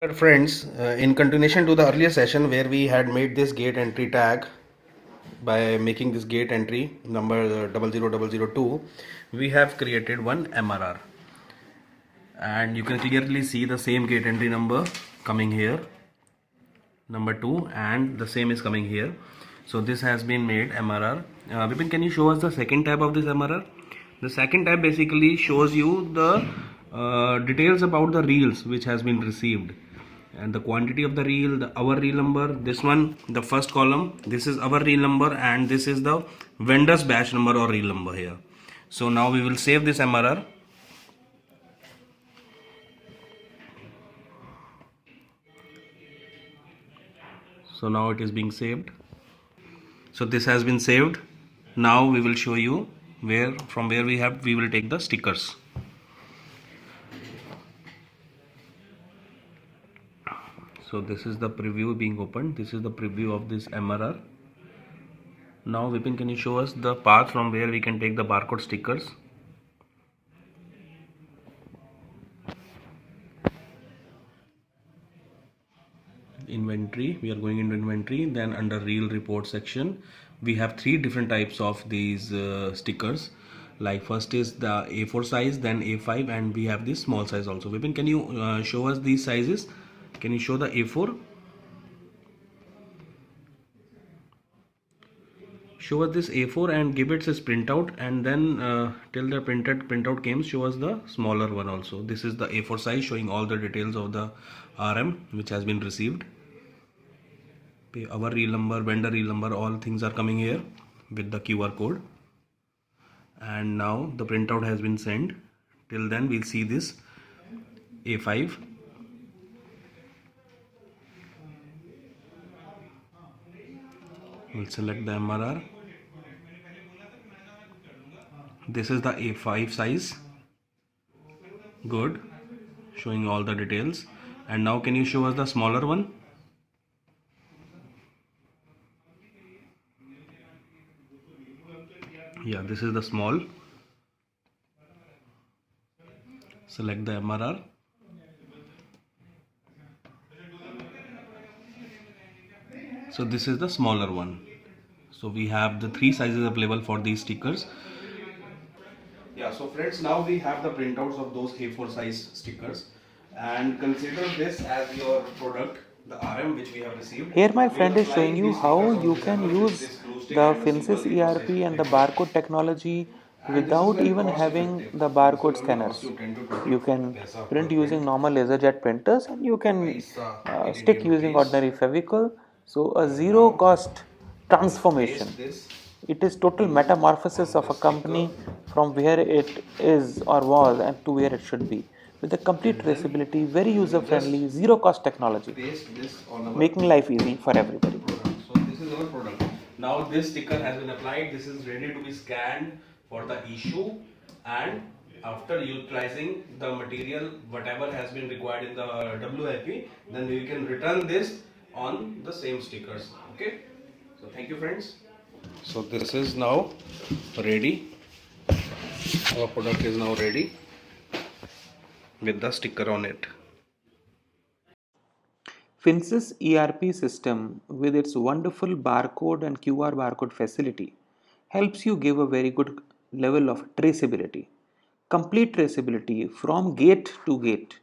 Dear friends, in continuation to the earlier session where we had made this gate entry tag by making this gate entry number 00002, we have created one MRR, and you can clearly see the same gate entry number coming here, number 2, and the same is coming here. So this has been made MRR. Vipin, can you show us the second tab of this MRR? The second tab basically shows you the details about the reels which has been received, and the quantity of the reel, our reel number. This one, the first column, this is our reel number, and this is the vendor's batch number or reel number here. So now we will save this MRR. So now it is being saved. So this has been saved. Now we will show you from where we will take the stickers. So this is the preview being opened. This is the preview of this MRR. Now Vipin, can you show us the path from where we can take the barcode stickers? Inventory, we are going into inventory, then under reel report section we have three different types of these stickers. Like first is the A4 size, then A5, and we have this small size also. Vipin, can you show us these sizes? Can you show the A4? Show us this A4 and give it its printout, and then till the printout came, show us the smaller one also. This is the A4 size showing all the details of the RM which has been received. Our reel number, vendor reel number, all things are coming here with the QR code. And now the printout has been sent. Till then we'll see this A5. We'll select the MRR. This is the A5 size. Good, showing all the details. And now can you show us the smaller one? Yeah, this is the small. Select the MRR. So this is the smaller one. So we have the three sizes available for these stickers. Yeah, so friends, now we have the printouts of those A4 size stickers, and consider this as your product, the RM which we have received. Here my We will friend is apply showing you these how stickers on you this can envelope with use this glue stick the and this Finsys ERP and the adhesive barcode technology and this is without very even cost having effective. the This will barcode only cost scanners. you 10 to 20 You can paisa per print print. using normal laserjet printers, and you can Paisa in stick Indian using rupees. ordinary Fevicol. So a And zero now cost we will place transformation. this It is total glue metamorphosis on of the a sticker company from where it is or was and to where it should be, with a complete and then traceability, very we user will just friendly, zero cost technology, paste this on our making life easy for everybody. product. So this is our product. Now this sticker has been applied. This is ready to be scanned for the issue, and after utilizing the material, whatever has been required in the WIP, then we can return this on the same stickers. Okay. So thank you, friends. So this is now ready. Our product is now ready with the sticker on it. Finsys ERP system, with its wonderful barcode and QR barcode facility, helps you give a very good level of traceability. Complete traceability from gate to gate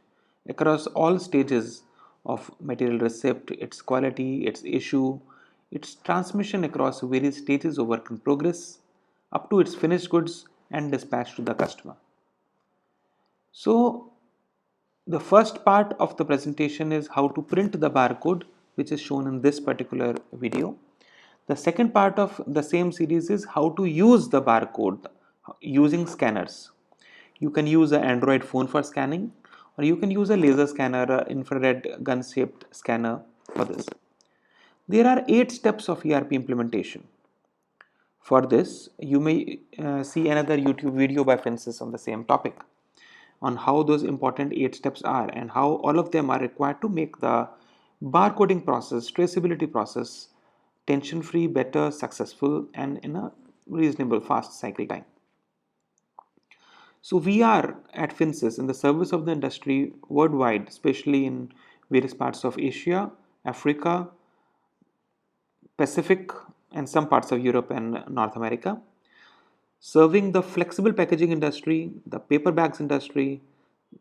across all stages of material receipt, its quality, its issue, its transmission across various stages of work in progress, up to its finished goods and dispatch to the customer. So, the first part of the presentation is how to print the barcode, which is shown in this particular video. The second part of the same series is how to use the barcode using scanners. You can use an Android phone for scanning, or you can use a laser scanner, an infrared gun shaped scanner for this. There are 8 steps of ERP implementation. For this, you may see another YouTube video by Finsys on the same topic, on how those important 8 steps are and how all of them are required to make the barcoding process, traceability process, tension free, better, successful, and in a reasonable fast cycle time. So we are at Finsys in the service of the industry worldwide, especially in various parts of Asia, Africa, Pacific, and some parts of Europe and North America, serving the flexible packaging industry, the paper bags industry,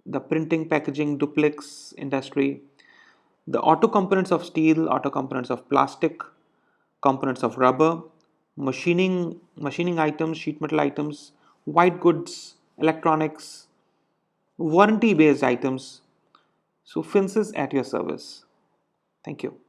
the printing, packaging, duplex industry, the auto components of steel, auto components of plastic, components of rubber, machining items, sheet metal items, white goods, electronics, warranty based items. So, FINS is at your service. Thank you.